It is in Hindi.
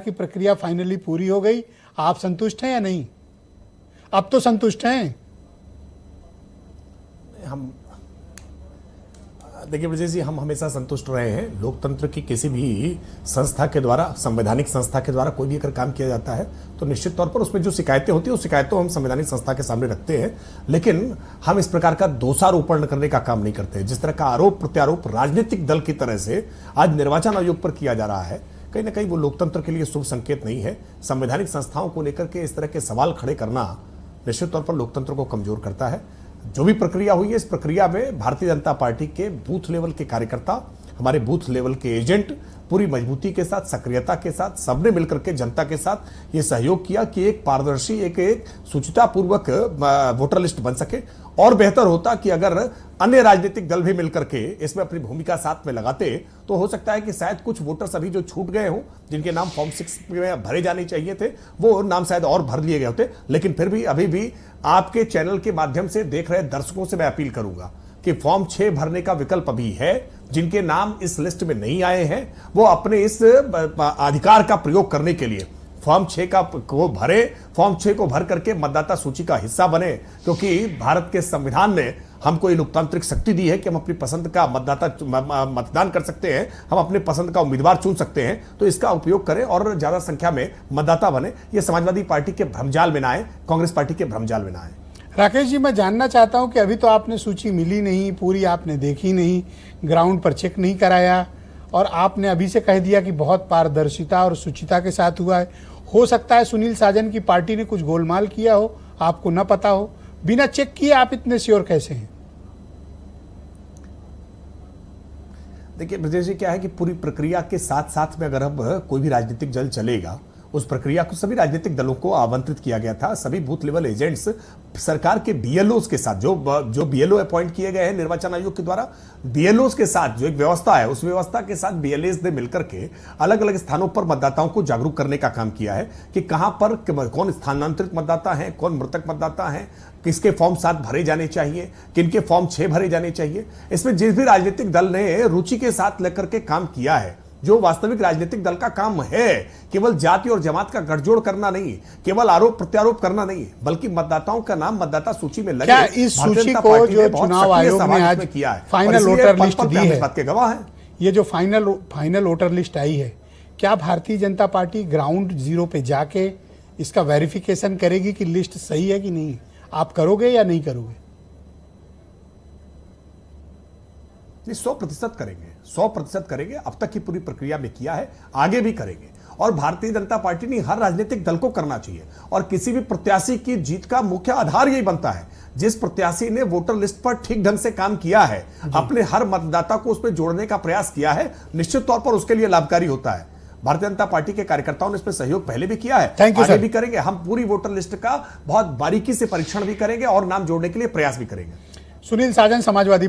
की प्रक्रिया फाइनली पूरी हो गई। आप संतुष्ट हैं या नहीं? अब तो संतुष्ट हैं। हम देखिए ब्रजेश जी, हम हमेशा संतुष्ट रहे हैं। लोकतंत्र की किसी भी संस्था के द्वारा, संवैधानिक संस्था के द्वारा कोई भी अगर काम किया जाता है तो निश्चित तौर पर उसमें जो शिकायतें होती है उस शिकायतों हम संवैधानिक संस्था के सामने रखते हैं। लेकिन हम इस प्रकार का दोषारोपण करने का काम नहीं करते। जिस तरह का आरोप प्रत्यारोप राजनीतिक दल की तरह से आज निर्वाचन आयोग पर किया जा रहा है, कहीं ना कहीं वो लोकतंत्र के लिए शुभ संकेत नहीं है। संवैधानिक संस्थाओं को लेकर के इस तरह के सवाल खड़े करना निश्चित तौर पर लोकतंत्र को कमजोर करता है। जो भी प्रक्रिया हुई है, इस प्रक्रिया में भारतीय जनता पार्टी के बूथ लेवल के कार्यकर्ता, हमारे बूथ लेवल के एजेंट पूरी मजबूती के साथ, सक्रियता के साथ, सबने मिलकर के जनता के साथ ये सहयोग किया कि एक पारदर्शी, एक सूचितापूर्वक वोटर लिस्ट बन सके। और बेहतर होता कि अगर अन्य राजनीतिक दल भी मिलकर के इसमें अपनी भूमिका साथ में लगाते तो हो सकता है कि शायद कुछ वोटर्स अभी जो छूट गए हों, जिनके नाम फॉर्म 6 में भरे जाने चाहिए थे, वो नाम शायद और भर लिए गए होते। लेकिन फिर भी अभी भी आपके चैनल के माध्यम से देख रहे दर्शकों से मैं अपील करूंगा कि फॉर्म 6 भरने का विकल्प अभी है। जिनके नाम इस लिस्ट में नहीं आए हैं वो अपने इस अधिकार का प्रयोग करने के लिए फॉर्म 6 को भरे, फॉर्म 6 को भर करके मतदाता सूची का हिस्सा बने। क्योंकि भारत के संविधान ने हमको ये लोकतांत्रिक शक्ति दी है कि हम अपनी पसंद का मतदान कर सकते हैं, हम अपने पसंद का उम्मीदवार चुन सकते हैं। तो इसका उपयोग करें और ज्यादा संख्या में मतदाता बने। ये समाजवादी पार्टी के भ्रमजाल में ना आए, कांग्रेस पार्टी के भ्रमजाल में ना आए। राकेश जी, मैं जानना चाहता हूं कि अभी तो आपने सूची मिली नहीं, पूरी आपने देखी नहीं, ग्राउंड पर चेक नहीं कराया और आपने अभी से कह दिया कि बहुत पारदर्शिता और शुचिता के साथ हुआ है। हो सकता है सुनील साजन की पार्टी ने कुछ गोलमाल किया हो, आपको न पता हो। बिना चेक किए आप इतने श्योर कैसे हैं? देखिए ब्रजेश जी, क्या है कि पूरी प्रक्रिया के साथ साथ में अगर अब कोई भी राजनीतिक दल चलेगा, उस प्रक्रिया को सभी राजनीतिक दलों को आमंत्रित किया गया था। सभी बूथ लेवल एजेंट्स सरकार के बीएलओस के साथ, जो बीएलओ अपॉइंट किए गए हैं निर्वाचन आयोग के द्वारा, बीएलओस के साथ जो एक व्यवस्था है, उस व्यवस्था के साथ बीएलएस ने मिलकर के अलग अलग स्थानों पर मतदाताओं को जागरूक करने का काम किया है कि कहां पर कौन स्थानांतरित मतदाता है, कौन मृतक मतदाता है, किसके फॉर्म 7 भरे जाने चाहिए, किनके फॉर्म 6 भरे जाने चाहिए। इसमें जिस भी राजनीतिक दल ने रुचि के साथ लेकर के काम किया है, जो वास्तविक राजनीतिक दल का काम है, केवल जाति और जमात का गठजोड़ करना नहीं, केवल आरोप प्रत्यारोप करना नहीं, बल्कि मतदाताओं का नाम मतदाता सूची में लगे। क्या इस सूची को जो चुनाव आयोग ने आज किया है, फाइनल वोटर लिस्ट दी है, बात के गवाह है। ये जो फाइनल वोटर लिस्ट आई है, क्या Bharatiya Janata party ground zero पे जाके इसका वेरिफिकेशन करेगी कि लिस्ट सही है कि नहीं? आप करोगे या नहीं करोगे? 100% करेंगे, 100% करेंगे। अब तक की पूरी प्रक्रिया में किया है, आगे भी करेंगे। और भारतीय जनता पार्टी ने हर राजनीतिक दल को करना चाहिए। और किसी भी प्रत्याशी की जीत का मुख्य आधार यही बनता है, जिस प्रत्याशी ने वोटर लिस्ट पर ठीक ढंग से काम किया है, अपने हर मतदाता को उसमें जोड़ने का प्रयास किया है, निश्चित तौर पर उसके लिए लाभकारी होता है। भारतीय जनता पार्टी के कार्यकर्ताओं ने इसमें सहयोग पहले भी किया है, आगे भी करेंगे। हम पूरी वोटर लिस्ट का बहुत बारीकी से परीक्षण भी करेंगे और नाम जोड़ने के लिए प्रयास भी करेंगे। सुनील साजन, समाजवादी